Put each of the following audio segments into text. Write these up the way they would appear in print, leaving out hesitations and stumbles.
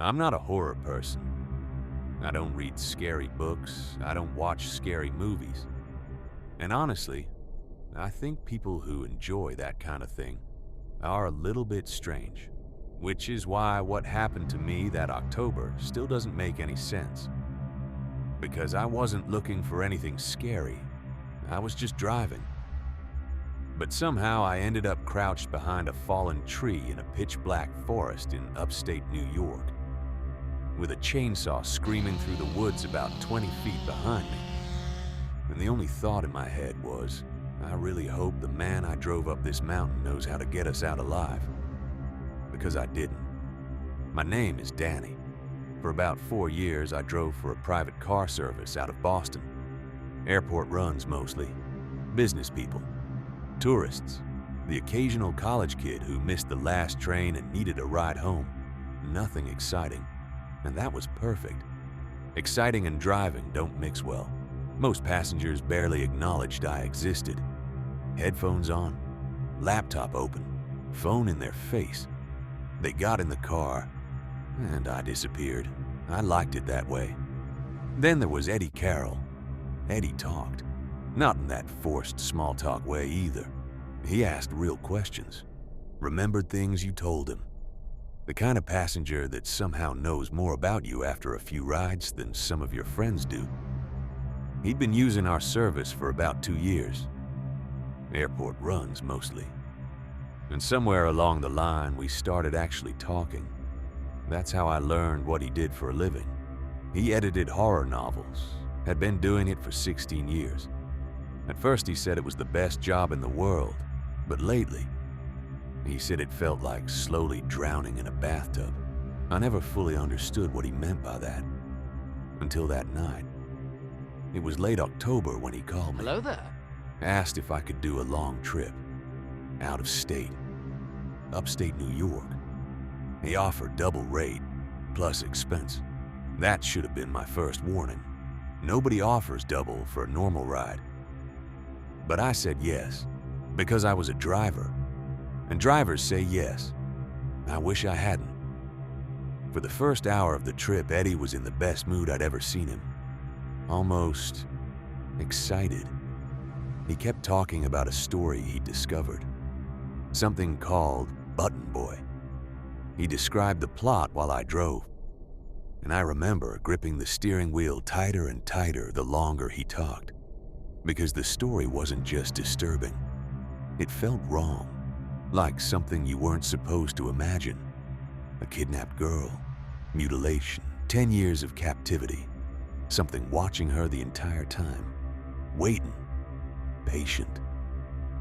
I'm not a horror person. I don't read scary books, I don't watch scary movies. And honestly, I think people who enjoy that kind of thing are a little bit strange. Which is why what happened to me that October still doesn't make any sense. Because I wasn't looking for anything scary, I was just driving. But somehow I ended up crouched behind a fallen tree in a pitch-black forest in upstate New York, with a chainsaw screaming through the woods about 20 feet behind me. And the only thought in my head was, I really hope the man I drove up this mountain knows how to get us out alive. Because I didn't. My name is Danny. For about 4 years, I drove for a private car service out of Boston. Airport runs mostly. Business people. Tourists. The occasional college kid who missed the last train and needed a ride home. Nothing exciting. And that was perfect. Exciting and driving don't mix well. Most passengers barely acknowledged I existed. Headphones on, laptop open, phone in their face. They got in the car, and I disappeared. I liked it that way. Then there was Eddie Carroll. Eddie talked. Not in that forced small talk way either. He asked real questions. Remembered things you told him. The kind of passenger that somehow knows more about you after a few rides than some of your friends do. He'd been using our service for about 2 years. Airport runs mostly. And somewhere along the line, we started actually talking. That's how I learned what he did for a living. He edited horror novels, had been doing it for 16 years. At first he said it was the best job in the world, but lately, he said it felt like slowly drowning in a bathtub. I never fully understood what he meant by that, until that night. It was late October when he called me. Hello there. Asked if I could do a long trip. Out of state. Upstate New York. He offered double rate, plus expense. That should have been my first warning. Nobody offers double for a normal ride. But I said yes, because I was a driver. And drivers say yes. I wish I hadn't. For the first hour of the trip, Eddie was in the best mood I'd ever seen him. Almost excited. He kept talking about a story he'd discovered. Something called Button Boy. He described the plot while I drove. And I remember gripping the steering wheel tighter and tighter the longer he talked. Because the story wasn't just disturbing. It felt wrong. Like something you weren't supposed to imagine. A kidnapped girl, mutilation, 10 years of captivity. Something watching her the entire time. Waiting. Patient.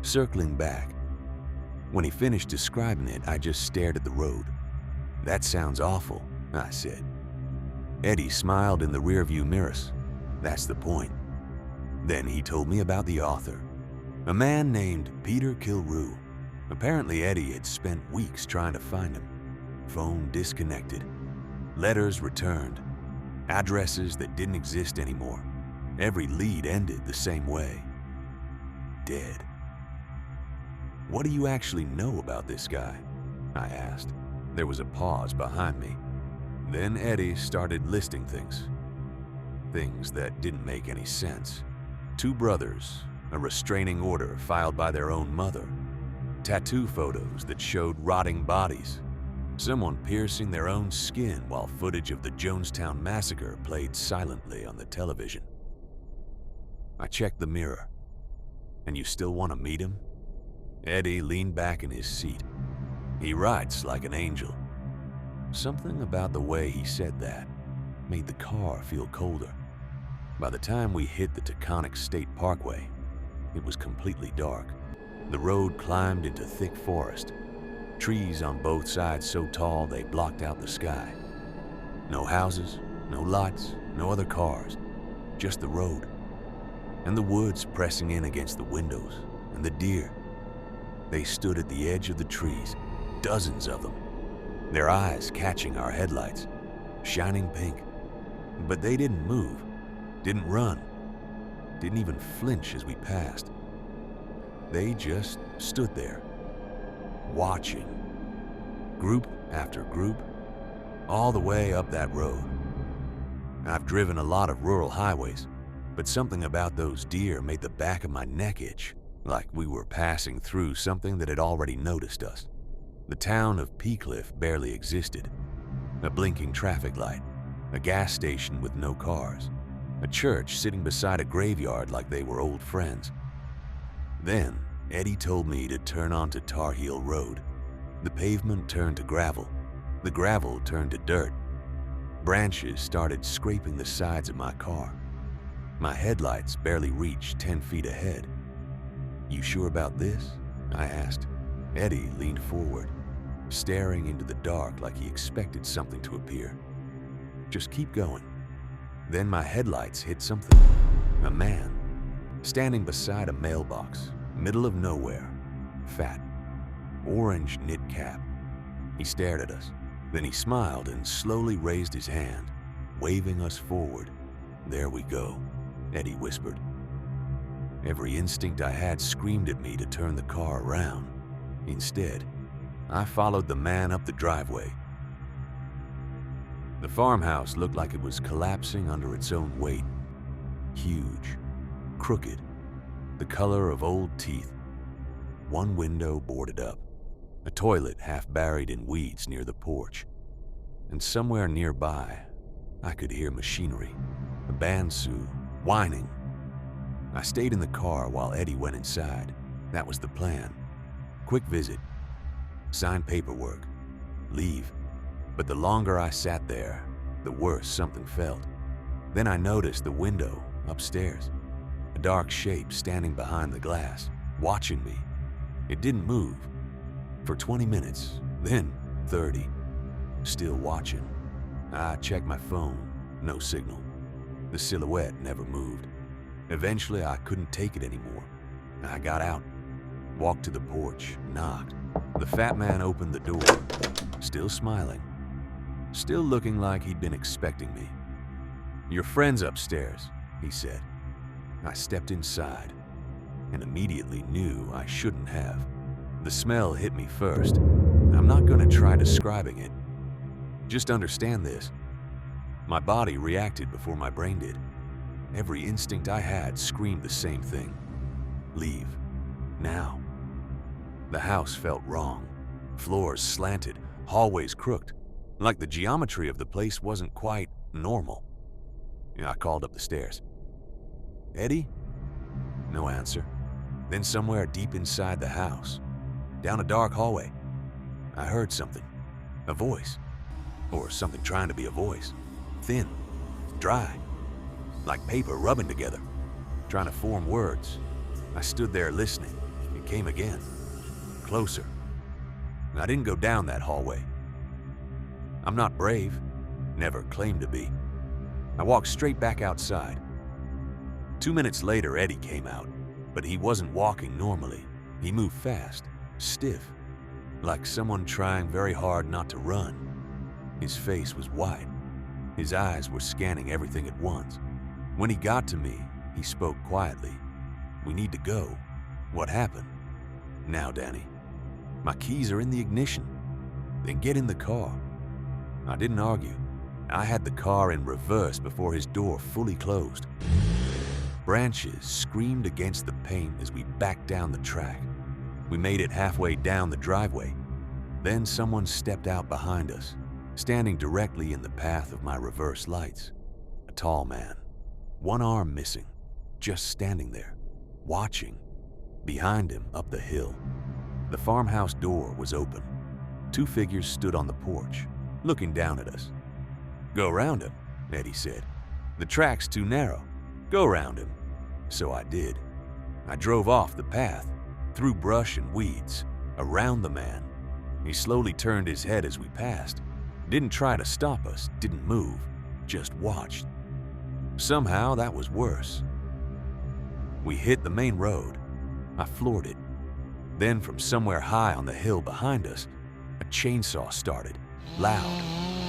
Circling back. When he finished describing it, I just stared at the road. That sounds awful, I said. Eddie smiled in the rearview mirrors. That's the point. Then he told me about the author. A man named Peter Kilroy. Apparently Eddie had spent weeks trying to find him. Phone disconnected. Letters returned. Addresses that didn't exist anymore. Every lead ended the same way. Dead. What do you actually know about this guy? I asked. There was a pause behind me. Then Eddie started listing things. Things that didn't make any sense. 2 brothers, a restraining order filed by their own mother, tattoo photos that showed rotting bodies, someone piercing their own skin while footage of the Jonestown Massacre played silently on the television. I checked the mirror. And you still want to meet him? Eddie leaned back in his seat. He writes like an angel. Something about the way he said that made the car feel colder. By the time we hit the Taconic State Parkway, it was completely dark. The road climbed into thick forest. Trees on both sides so tall they blocked out the sky. No houses, no lights, no other cars. Just the road. And the woods pressing in against the windows, and the deer. They stood at the edge of the trees, dozens of them, their eyes catching our headlights, shining pink. But they didn't move, didn't run, didn't even flinch as we passed. They just stood there, watching, group after group, all the way up that road. I've driven a lot of rural highways, but something about those deer made the back of my neck itch, like we were passing through something that had already noticed us. The town of Peacliff barely existed. A blinking traffic light, a gas station with no cars, a church sitting beside a graveyard like they were old friends. Then, Eddie told me to turn onto Tar Heel Road. The pavement turned to gravel. The gravel turned to dirt. Branches started scraping the sides of my car. My headlights barely reached 10 feet ahead. "You sure about this?" I asked. Eddie leaned forward, staring into the dark like he expected something to appear. "Just keep going." Then my headlights hit something. A man, standing beside a mailbox, middle of nowhere, fat, orange knit cap. He stared at us. Then he smiled and slowly raised his hand, waving us forward. "There we go," Eddie whispered. Every instinct I had screamed at me to turn the car around. Instead, I followed the man up the driveway. The farmhouse looked like it was collapsing under its own weight. Huge, crooked, the color of old teeth. One window boarded up, a toilet half buried in weeds near the porch. And somewhere nearby, I could hear machinery, a bandsaw, whining. I stayed in the car while Eddie went inside. That was the plan. Quick visit, sign paperwork, leave. But the longer I sat there, the worse something felt. Then I noticed the window upstairs, a dark shape standing behind the glass, watching me. It didn't move. For 20 minutes, then 30. Still watching. I checked my phone, no signal. The silhouette never moved. Eventually, I couldn't take it anymore. I got out, walked to the porch, knocked. The fat man opened the door, still smiling, still looking like he'd been expecting me. "Your friend's upstairs," he said. I stepped inside and immediately knew I shouldn't have. The smell hit me first. I'm not going to try describing it. Just understand this. My body reacted before my brain did. Every instinct I had screamed the same thing. Leave. Now. The house felt wrong. Floors slanted, hallways crooked, like the geometry of the place wasn't quite normal. I called up the stairs. "Eddie?" No answer. Then somewhere deep inside the house, down a dark hallway, I heard something. A voice. Or something trying to be a voice. Thin. Dry. Like paper rubbing together. Trying to form words. I stood there listening. It came again. Closer. I didn't go down that hallway. I'm not brave. Never claimed to be. I walked straight back outside. 2 minutes later, Eddie came out. But he wasn't walking normally. He moved fast. Stiff. Like someone trying very hard not to run. His face was white. His eyes were scanning everything at once. When he got to me, he spoke quietly. "We need to go." "What happened?" "Now, Danny. My keys are in the ignition." "Then get in the car." I didn't argue. I had the car in reverse before his door fully closed. Branches screamed against the paint as we backed down the track. We made it halfway down the driveway. Then someone stepped out behind us, standing directly in the path of my reverse lights. A tall man, one arm missing, just standing there, watching. Behind him, up the hill, the farmhouse door was open. 2 figures stood on the porch, looking down at us. "Go around him," Eddie said. "The track's too narrow. Go around him." So I did. I drove off the path, through brush and weeds, around the man. He slowly turned his head as we passed. Didn't try to stop us, didn't move, just watched. Somehow that was worse. We hit the main road. I floored it. Then from somewhere high on the hill behind us, a chainsaw started, loud,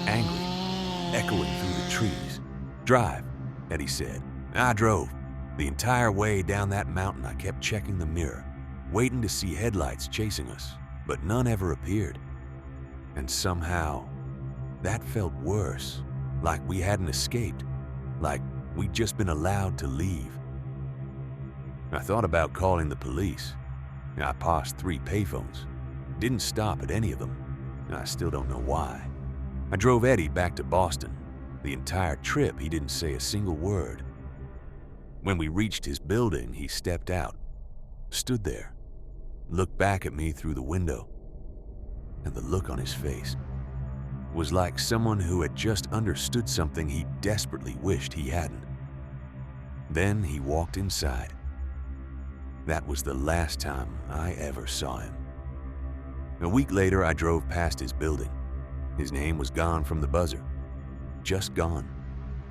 angry, echoing through the trees. "Drive," Eddie said. I drove. The entire way down that mountain I kept checking the mirror, waiting to see headlights chasing us, but none ever appeared. And somehow, That felt worse, like we hadn't escaped, like we'd just been allowed to leave. I thought about calling the police. I paused 3 payphones, didn't stop at any of them. I still don't know why. I drove Eddie back to Boston. The entire trip, he didn't say a single word. When we reached his building, he stepped out, stood there, looked back at me through the window, and the look on his face was like someone who had just understood something he desperately wished he hadn't. Then he walked inside. That was the last time I ever saw him. A week later, I drove past his building. His name was gone from the buzzer. Just gone,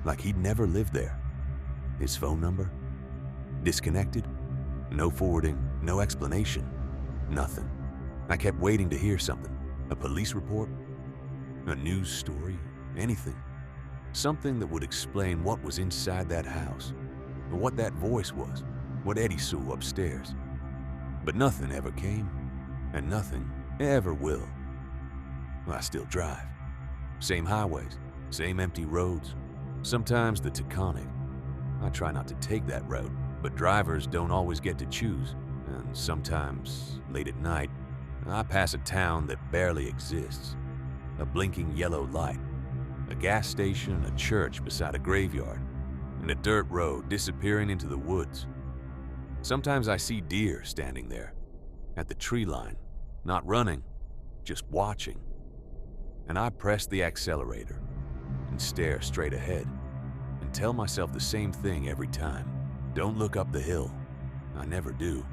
like he'd never lived there. His phone number? Disconnected? No forwarding, no explanation, nothing. I kept waiting to hear something. A police report? A news story? Anything. Something that would explain what was inside that house, or what that voice was, what Eddie saw upstairs. But nothing ever came, and nothing ever will. I still drive. Same highways, same empty roads, sometimes the Taconic. I try not to take that route, but drivers don't always get to choose, and sometimes, late at night, I pass a town that barely exists. A blinking yellow light, a gas station, a church beside a graveyard, and a dirt road disappearing into the woods. Sometimes I see deer standing there, at the tree line, not running, just watching. And I press the accelerator and stare straight ahead and tell myself the same thing every time. Don't look up the hill. I never do.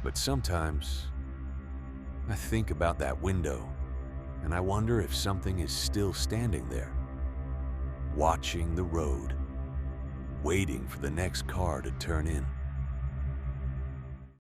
But sometimes I think about that window and I wonder if something is still standing there, watching the road, waiting for the next car to turn in.